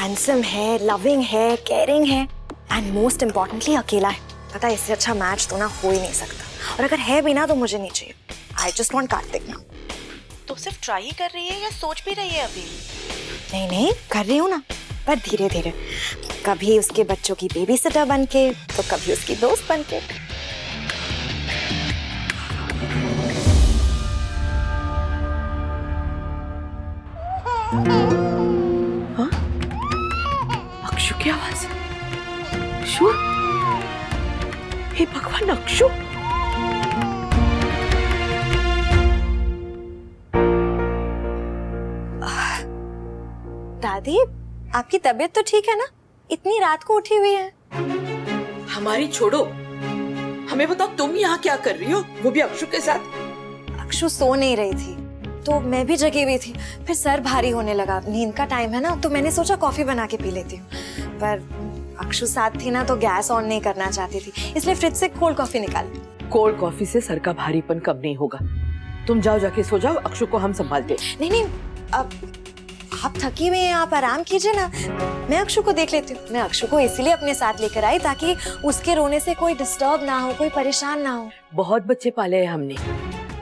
Handsome है, loving है, caring है एंड मोस्ट इम्पोर्टेंटली अकेला है। पता है इससे अच्छा मैच तो ना हो ही नहीं सकता, और अगर है भी ना तो मुझे नहीं चाहिए। आई जस्ट वांट कार्तिक ना। तो सिर्फ ट्राई ही कर रही है या सोच भी रही है अभी? नहीं नहीं, कर रही हूँ ना, पर धीरे धीरे। कभी उसके बच्चों की बेबी सिटर बन के, तो कभी उसकी दोस्त बन के। हाँ? अक्षु की आवाज। अक्षु? हे भगवान, अक्षु! दादी, आपकी तबीयत तो ठीक है ना? इतनी रात को उठी हुई है। हमारी छोड़ो, हमें बताओ तुम यहाँ क्या कर रही हो, वो भी अक्षु के साथ? अक्षु सो नहीं रही थी तो मैं भी जगी हुई थी। फिर सर भारी होने लगा, नींद का टाइम है ना, तो मैंने सोचा कॉफी बना के पी लेती हूँ। पर अक्षु साथ थी ना तो गैस ऑन नहीं करना चाहती थी, इसलिए फ्रिज से कोल्ड कॉफी निकाली। कोल्ड कॉफी से सर का भारीपन कम नहीं होगा। तुम जाओ, जाके सो जाओ, अक्षु को हम संभालते। नहीं नहीं, अब आप थकी हुई हैं, आप आराम कीजिए ना, मैं अक्षु को देख लेती हूँ। मैं अक्षु को इसीलिए अपने साथ लेकर आई ताकि उसके रोने से कोई डिस्टर्ब ना हो, कोई परेशान ना हो। बहुत बच्चे पाले हैं हमने,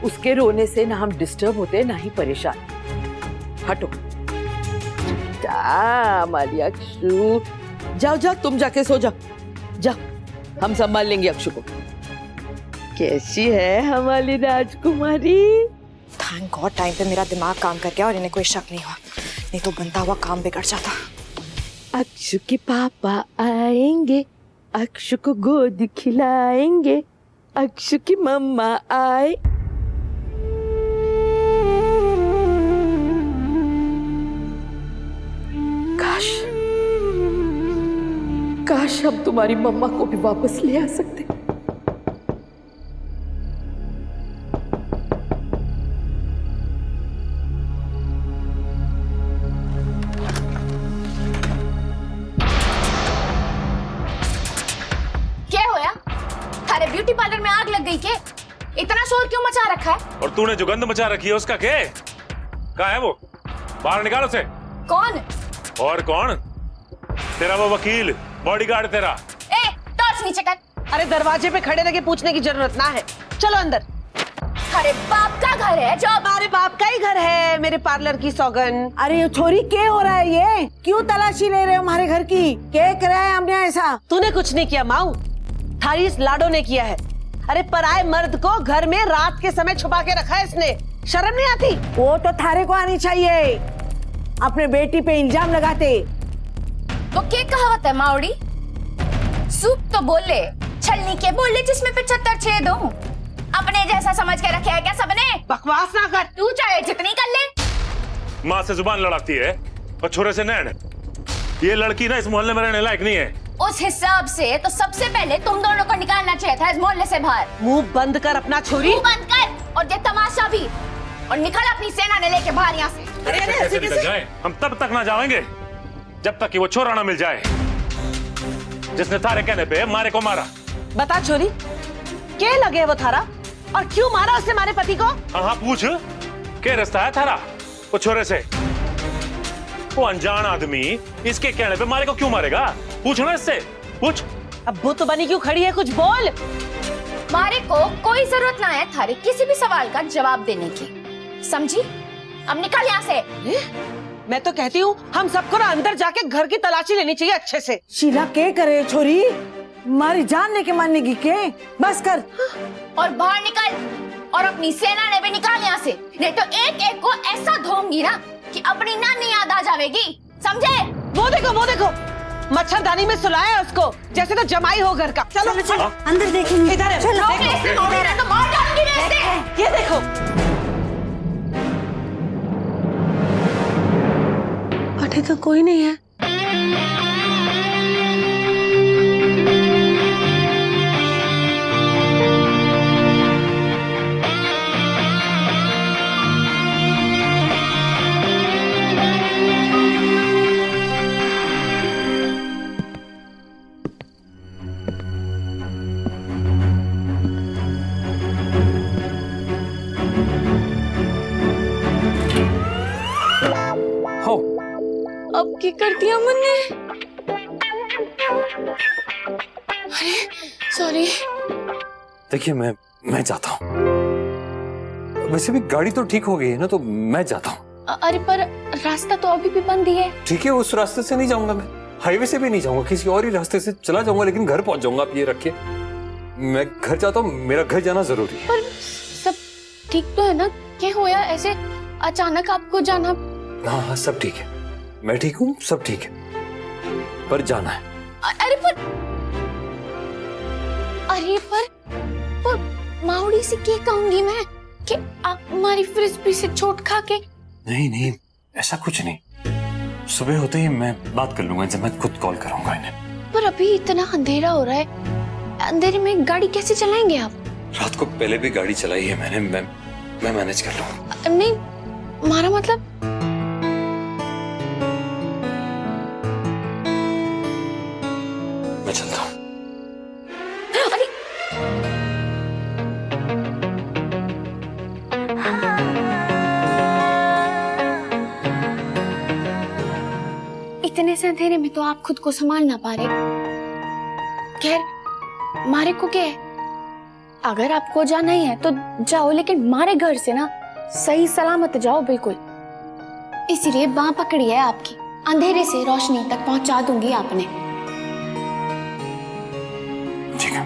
उसके रोने से ना हम डिस्टर्ब होते ना ही परेशान। हटो हमारी अक्षु, जाओ जाओ, तुम जाके सो जाओ, जाओ, हम संभाल लेंगे अक्षु को। कैसी है हमारी राजकुमारी? थैंक गॉड टाइम पे मेरा दिमाग काम कर गया और इन्हें कोई शक नहीं हुआ, नहीं तो बनता हुआ काम बिगड़ जाता। अक्षु के पापा आएंगे, अक्षु को गोद खिलाएंगे, अक्षु की मम्मा आए। काश काश हम तुम्हारी मम्मा को भी वापस ले आ सकते। ब्यूटी पार्लर में आग लग गई के? इतना शोर क्यों मचा रखा है? और तूने जो गंध मचा रखी है उसका क्या? कहाँ है वो? बाहर निकालो उसे। कौन? और कौन? तेरा वो वकील, बॉडीगार्ड तेरा। ए, टॉर्च नीचे कर। अरे दरवाजे पे खड़े रह के पूछने की जरूरत ना है, चलो अंदर। अरे बाप का घर है जो? हमारे बाप का ही घर है, मेरे पार्लर की सौगन। अरे ये छोरी क्या हो रहा है? ये क्यों तलाशी ले रहे हो हमारे घर की? क्या कराया है हमने ऐसा? तूने कुछ नहीं किया माऊ, थारी इस लाडो ने किया है। अरे पराए मर्द को घर में रात के समय छुपा के रखा है इसने, शर्म नहीं आती? वो तो थारे को आनी चाहिए, अपने बेटी पे इल्जाम लगाते। तो क्या कहावत है माउड़ी? सूप तो बोले, छलनी के बोले जिसमें 75 छेद हो। अपने जैसा समझ के रखे है क्या सबने? बकवास ना कर। तू चाहे जितनी कर ले। माँ से जुबान लड़ाती है और छोरे से नैन। ये लड़की ना इस मोहल्ले में रहने लायक नहीं है। उस हिसाब से तो सबसे पहले तुम दोनों को निकालना चाहिए था इस मोहल्ले से बाहर। मुंह बंद कर अपना छोरी, मुंह बंद कर और ये तमाशा भी, और निकल अपनी सेना ने लेके बाहर यहाँ से। अरे ऐसे कैसे जाए? हम तब तक ना जाएंगे जब तक कि वो छोरा ना मिल जाए जिसने तारे कहने पे मारे को मारा। बता छोरी, क्या लगे वो थारा और क्यों मारा उसने हमारे पति को? हाँ पूछ, क्या रास्ता है थारा वो छोरे से? वो अनजान आदमी इसके कहने पे मारे को क्यों मारेगा? पूछ ना इससे, पूछ। अब वो तो बनी क्यों खड़ी है, कुछ बोल। मारे को कोई जरूरत ना है थारे किसी भी सवाल का जवाब देने की, समझी? अब निकल यहाँ से। मैं तो कहती हूँ हम सबको ना अंदर जाके घर की तलाशी लेनी चाहिए अच्छे से। शीला क्या करे छोरी, हमारी जान लेके मानने की के? बस कर। और बाहर निकल और अपनी सेना ने भी निकाल यहाँ से, नहीं तो एक एक को ऐसा धोऊंगी ना कि अपनी नानी याद आ जाएगी, समझे? वो देखो मच्छरदानी में सुलाया है उसको, जैसे तो जमाई हो घर का। चलो अंदर देखेंगे। इधर है, चलो। देखो। तो मार डालूंगी मैं इसे। ये देखो, अरे तो कोई नहीं है। अब की की कर दिया मैंने। अरे सॉरी। देखिए मैं जाता हूँ। वैसे भी गाड़ी तो ठीक हो गई है ना, तो मैं जाता हूँ। अरे पर रास्ता तो अभी भी बंद ही है। ठीक है, उस रास्ते से नहीं जाऊंगा मैं, हाईवे से भी नहीं जाऊंगा, किसी और ही रास्ते से चला जाऊंगा, लेकिन घर पहुंच जाऊंगा। आप ये रखिए, मैं घर जाता हूँ, मेरा घर जाना जरूरी है। पर सब ठीक तो है ना? क्या हुआ ऐसे अचानक आपको जाना? हाँ हाँ सब ठीक है, मैं ठीक हूँ, सब ठीक है, पर जाना है। अरे पर माउड़ी से क्या कहूंगी मैं कि आप हमारी फ्रिस्बी से चोट खा के। नहीं नहीं, ऐसा कुछ नहीं, सुबह होते ही मैं बात कर लूंगा इनसे, मैं खुद कॉल करूंगा इन्हें। पर अभी इतना अंधेरा हो रहा है, अंधेरे में गाड़ी कैसे चलाएंगे आप? रात को पहले भी गाड़ी चलाई है मैंने, मैं मैनेज कर लूंगा। नहीं, हमारा मतलब मैं चलता हूँ। इतने से अंधेरे में तो आप खुद को संभाल ना पा रहे। खैर, मारे को क्या है, अगर आपको जाना ही है तो जाओ, लेकिन मारे घर से ना सही सलामत जाओ बिल्कुल। इसीलिए बांह पकड़ी है आपकी, अंधेरे से रोशनी तक पहुंचा दूंगी आपने। ठीक है।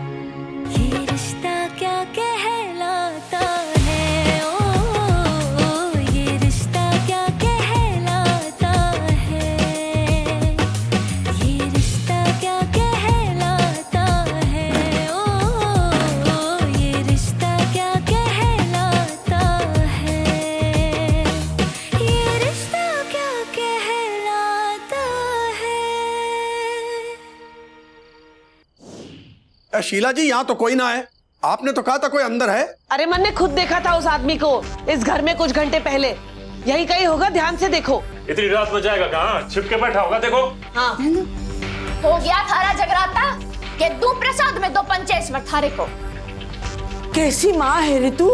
ये रिश्ता क्या कहलाता है, ओ ये रिश्ता क्या कहलाता है, ये रिश्ता क्या कहलाता है, ओ ये रिश्ता क्या कहलाता है, ये रिश्ता क्या कहलाता है। शीला जी, यहाँ तो कोई ना है, आपने तो कहा था कोई अंदर है। अरे मैंने खुद देखा था उस आदमी को इस घर में कुछ घंटे पहले, यही कहीं होगा, ध्यान से देखो। इतनी रात में जाएगा कहाँ? छिपके बैठा होगा, देखो। हाँ हो गया थारा जगराता के दो प्रसाद में दो पंचेश्वर थारे को। कैसी माँ है रे तू?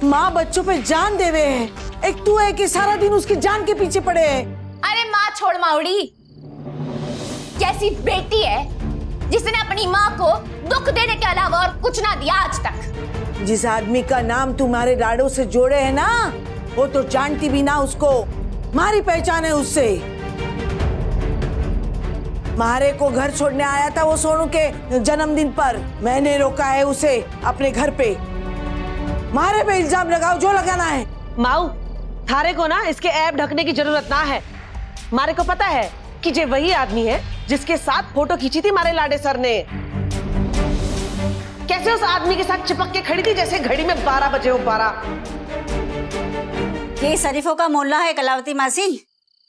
माँ बच्चों पे जान देवे है, एक तू है कि सारा दिन उसकी जान के पीछे पड़े है। अरे माँ छोड़ माउड़ी, कैसी बेटी है जिसने अपनी माँ को दुख देने के अलावा और कुछ ना दिया आज तक। जिस आदमी का नाम तुम्हारे लाडों से जोड़े है ना, वो तो जानती भी ना उसको, मारी पहचान है उससे। मारे को घर छोड़ने आया था वो सोनू के जन्मदिन पर, मैंने रोका है उसे अपने घर पे। मारे पे इल्जाम लगाओ जो लगाना है। माऊ, थारे को ना इसके ऐब ढकने की जरूरत ना है। मारे को पता है कि ये वही आदमी है जिसके साथ फोटो खींची थी मारे लाडे सर ने। कैसे उस आदमी के साथ चिपक के खड़ी थी जैसे घड़ी में 12 बजे हो 12। ये शरीफों का मोहल्ला है कलावती मासी,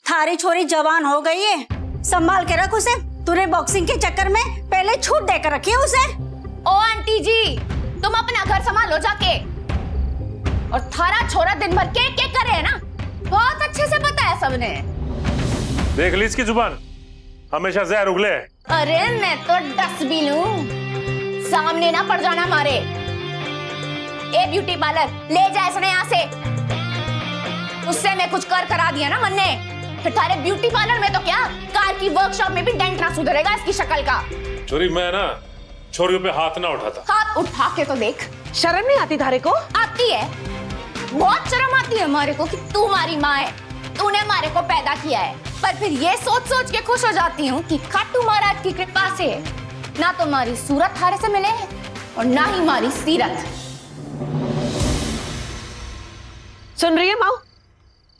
थारी छोरी जवान हो गई है, संभाल के रख उसे। तूने बॉक्सिंग के चक्कर में पहले छूट देकर रखी है उसे। ओ आंटी जी, तुम अपना घर संभालो जाके। और थारा छोरा दिन भर के करे है ना, बहुत अच्छे से पता है सबने। देख ली इसकी जुबान, हमेशा जहर उगले। अरे मैं तो डस्टबिन हूँ, सामने ना पड़ जाना मारे। ए ब्यूटी पार्लर ले जा इसने यहाँ से। उससे मैं कुछ कर करा दिया ना मन ने, फिर थारे ब्यूटी पार्लर में तो क्या, कार की वर्कशॉप में भी डेंट ना सुधरेगा इसकी शक्ल का। छोरी, मैं ना छोरियों पे हाथ ना उठाता। हाथ उठा के तो देख। शर्म नहीं आती थारे को? आती है, बहुत शर्म आती है हमारे को कि तू हमारी माँ है, तूने हमारे को पैदा किया है। पर फिर ये सोच सोच के खुश हो जाती हूँ कि खाटू महाराज की कृपा से ना तो हमारी सूरत थारे से मिले है और ना ही हमारी सीरत। सुन रही है माऊ?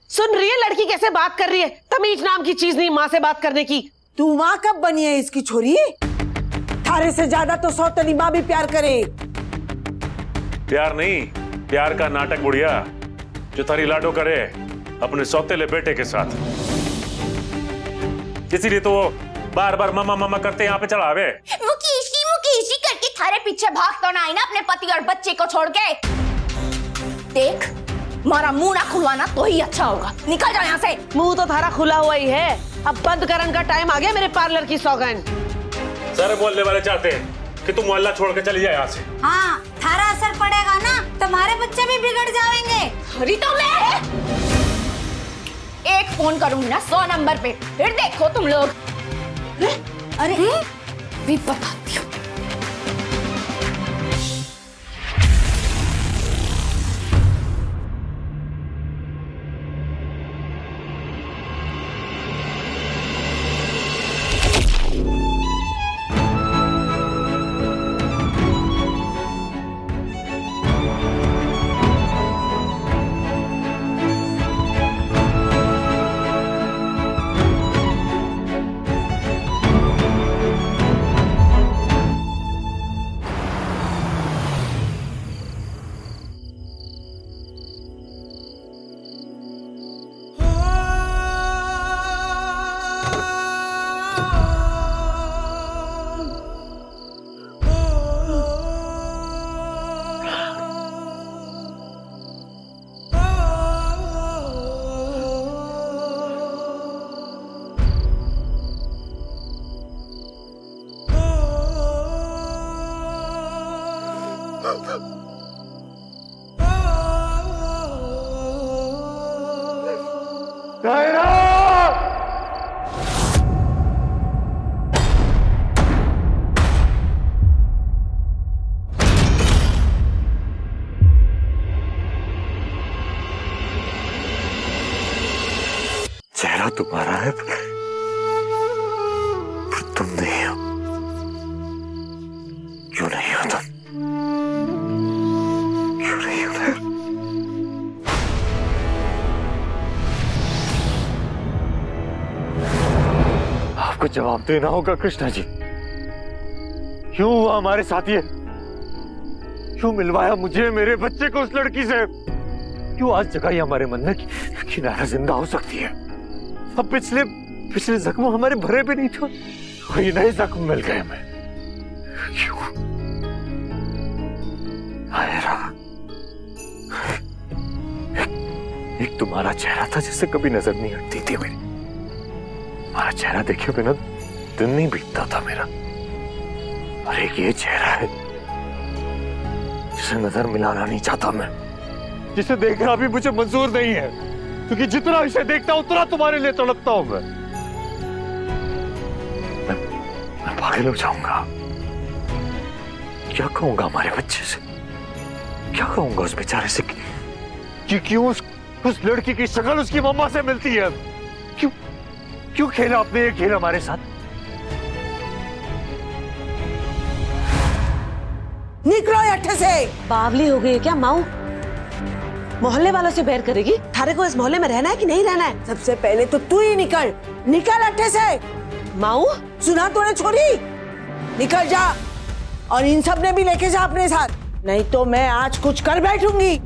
सुन रही है लड़की कैसे बात कर रही है? तमीज नाम की चीज नहीं माँ से बात करने की। तू माँ कब बनी है इसकी छोरी? थारे से ज्यादा तो सौतेली माँ भी प्यार करे। प्यार नहीं, प्यार का नाटक बुढ़िया, जो थारी लाडो करे अपने सौतेले बेटे के साथ। इसीलिए तो वो बार बार मामा मामा करते यहाँ पे चढ़ावे। मुकीशी करके थारे पीछे भाग तो ना आई ना अपने पति और बच्चे को छोड़ के। देख, हमारा मुंह ना खुलवाना तो ही अच्छा होगा। निकल जाओ यहाँ से। मुंह तो थारा खुला हुआ ही है, अब बंद करने का टाइम आ गया मेरे पार्लर की सौगन। सारे मोहल्ले वाले चाहते हैं कि तुम मोहल्ला छोड़ के चली जाए यहाँ से। हाँ, थारा असर पड़ेगा ना, तुम्हारे बच्चे भी बिगड़ जाएंगे। अरे तो मैं एक फोन करूंगी ना 100 नंबर पे, फिर देखो तुम लोग। अरे भी बताती हूँ। चेहरा तुम्हारा है पर तुम नहीं हो। क्यों नहीं हो तुम? क्यों नहीं हो? आपको जवाब देना होगा कृष्णा जी। क्यों हुआ हमारे साथ ये? क्यों मिलवाया मुझे मेरे बच्चे को उस लड़की से? क्यों आज जगाई हमारे मन में कि नारा जिंदा हो सकती है? अब पिछले जख्म हमारे भरे भी नहीं थे, वही नए जख्म मिल गए हमें। क्यों? आयरा, एक तुम्हारा चेहरा था जिससे कभी नजर नहीं हटती थी मेरी। तुम्हारा चेहरा देखे बिना दिन नहीं बीतता था मेरा। और एक ये चेहरा है जिसे नजर मिलाना नहीं चाहता मैं, जिसे देखना भी मुझे मंजूर नहीं है, क्योंकि जितना इसे देखता हूं उतना तुम्हारे लिए तड़पता हूं मैं पागल हो जाऊंगा। क्या कहूंगा हमारे बच्चे से? क्या कहूंगा उस बेचारे से कि क्यों उस लड़की की शक्ल उसकी मम्मा से मिलती है? क्यों खेला आपने ये खेल हमारे साथ? निकलो अट्ठे से। बावली हो गई है क्या माऊ? मोहल्ले वालों से बैर करेगी? थारे को इस मोहल्ले में रहना है कि नहीं रहना है? सबसे पहले तो तू ही निकल अट्ठे से। माऊ सुना तूने छोरी? निकल जा और इन सब ने भी लेके जा अपने साथ, नहीं तो मैं आज कुछ कर बैठूंगी।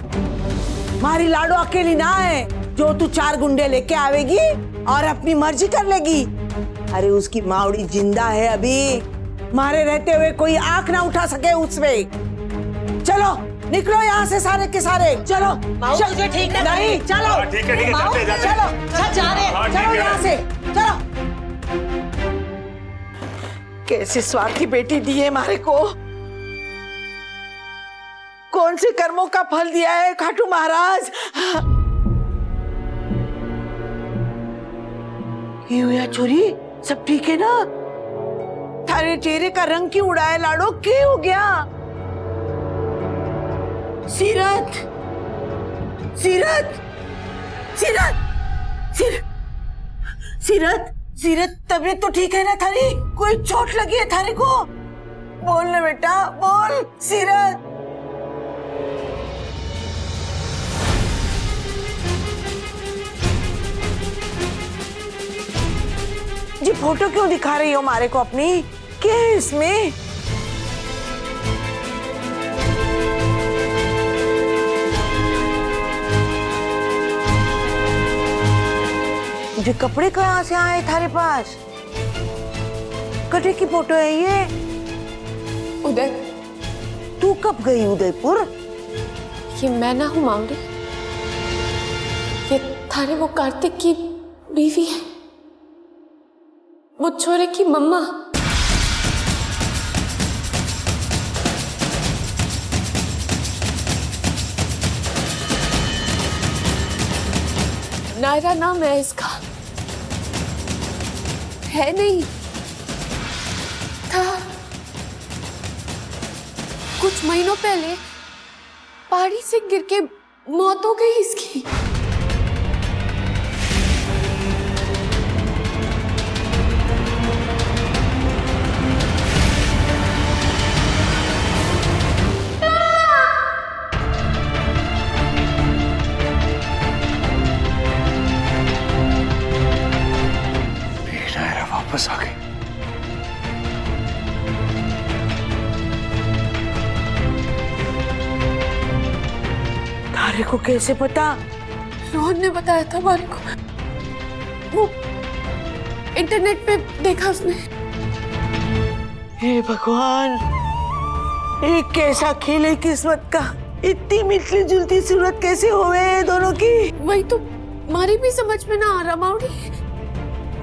मारी लाडो अकेली ना है जो तू 4 गुंडे लेके आवेगी और अपनी मर्जी कर लेगी। अरे उसकी मावड़ी जिंदा है अभी, मारे रहते हुए कोई आंख ना उठा सके उसपे। चलो निकलो यहाँ से सारे के सारे, चलो। तुझे ठीक नहीं, चलो ठीक है चलो जा रहे हैं, चलो यहाँ से चलो। कैसे स्वार्थी बेटी दी है मारे को, कौन से कर्मों का फल दिया है खाटू महाराज। ये हुआ चोरी, सब ठीक है ना? थारे चेहरे का रंग क्यों उड़ा है लाडो, क्या हो गया? सीरत, सीरत, सीरत, सीरत, सीरत, तबीयत तो ठीक है ना थारी? कोई चोट लगी है थारे को? बोल ना बेटा, बोल सीरत। जी फोटो क्यों दिखा रही हो मारे को अपनी? क्या है इसमें? मुझे कपड़े कहाँ से आए थारे पास? कटे की फोटो है ये? उदय, तू कब गई उदयपुर? ये मैं ना हूँ माउली, ये थारे वो कार्तिक की बीवी है, वो छोरे की मम्मा। नायरा नाम है इसका। है नहीं था। कुछ महीनों पहले पहाड़ी से गिर के मौत हो गई इसकी। नायरा वापस आ गई। तारे को कैसे पता? रोहन ने बताया था हमारे को। वो इंटरनेट पे देखा उसने। हे भगवान, एक कैसा खेल है किस्मत का। इतनी मिलती जुलती सूरत कैसे हुए दोनों की? वही तो मारी भी समझ में ना आ रहा माउडी।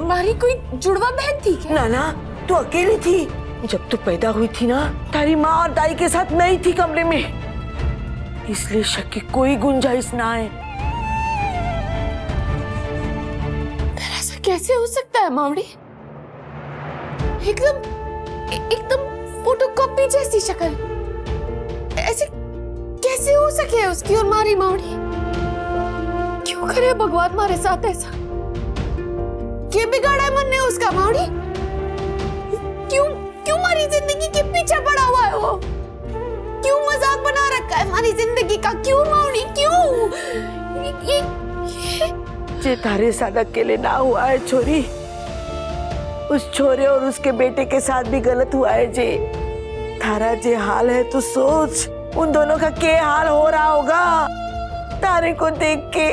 मारी कोई जुड़वा बहन थी क्या? ना ना, तू अकेली थी। जब तू पैदा हुई थी ना, तारी माँ और दाई के साथ नहीं थी कमरे में, इसलिए शक की कोई गुंजाइश ना है। ऐसा कैसे हो सकता है माउडी? एकदम फोटोकॉपी जैसी शक्ल। ऐसे कैसे हो सके उसकी और मारी माउडी? क्यों करे भगवान हमारे साथ ऐसा? क्या बिगाड़ा है मन ने उसका माउडी? क्यों हमारी जिंदगी के पीछे पड़ा हुआ है वो? क्यों मजाक बना रखा है हमारी जिंदगी का? क्यों माउडी क्यों? जे तारे साथ अकेले ना हुआ है छोरी, उस छोरे और उसके बेटे के साथ भी गलत हुआ है जे। तारा जे हाल है तो सोच, उन दोनों का क्या हाल हो रहा होगा तारे को देख के।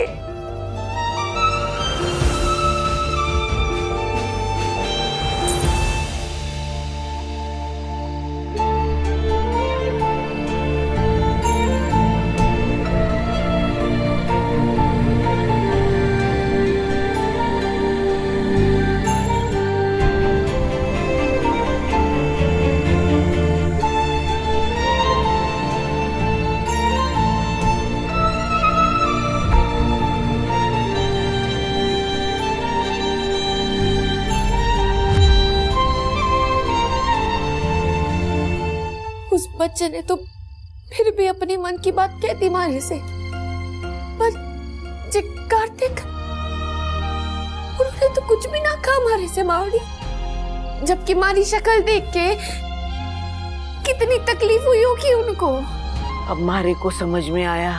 उस बच्चे ने तो फिर भी अपनी मन की बात कह दी मारी से, पर जे कार्तिक, उन्होंने तो कुछ भी ना कहा मारी से मावड़ी। जबकि मारी शक्ल देख के कितनी तकलीफ हुई होगी उनको। अब मारे को समझ में आया,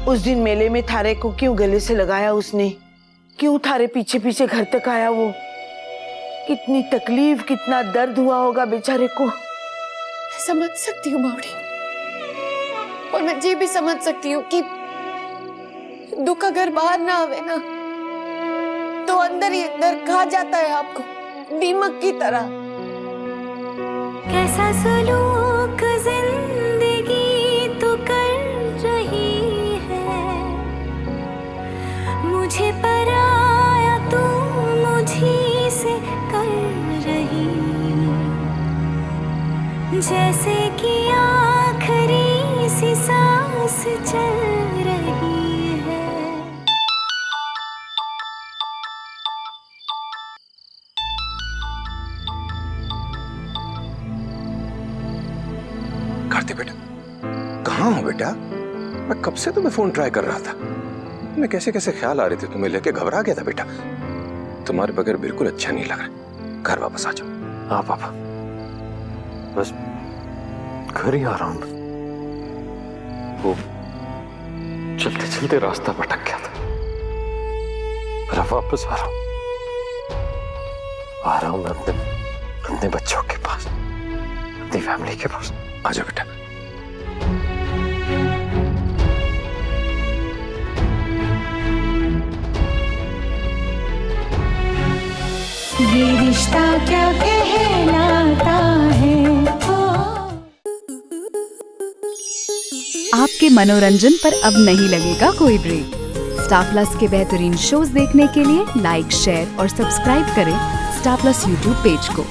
उस दिन मेले में थारे को क्यों गले से लगाया उसने, क्यों थारे पीछे पीछे घर तक आया वो। कितनी तकलीफ, कितना दर्द हुआ होगा बेचारे को। समझ सकती हूँ मावड़ी, और मैं ये भी समझ सकती हूँ कि दुख अगर बाहर ना आवे ना, तो अंदर ही अंदर खा जाता है आपको दीमक की तरह। कैसा सलूक जिंदगी तो कर रही है, मुझे पराया तू मुझी से कर रही, जैसे कि आखिरी सी सांस चल रही है। कार्ति बेटा, कहाँ हो बेटा? मैं कब से तुम्हें फोन ट्राई कर रहा था। मैं कैसे कैसे ख्याल आ रहे थे तुम्हें लेके, घबरा गया था बेटा। तुम्हारे बगैर बिल्कुल अच्छा नहीं लग रहा। घर वापस आ जाओ। हाँ पापा, बस घर ही आ रहा हूं। वो चलते चलते रास्ता भटक गया था, पर अब वापस आ रहा हूं मैं अपने बच्चों के पास, अपनी फैमिली के पास। आ जाओ बेटा। ये रिश्ता क्या कहलाता है। आपके मनोरंजन पर अब नहीं लगेगा कोई ब्रेक। स्टार प्लस के बेहतरीन शोज देखने के लिए लाइक, शेयर और सब्सक्राइब करें स्टार प्लस यूट्यूब पेज को।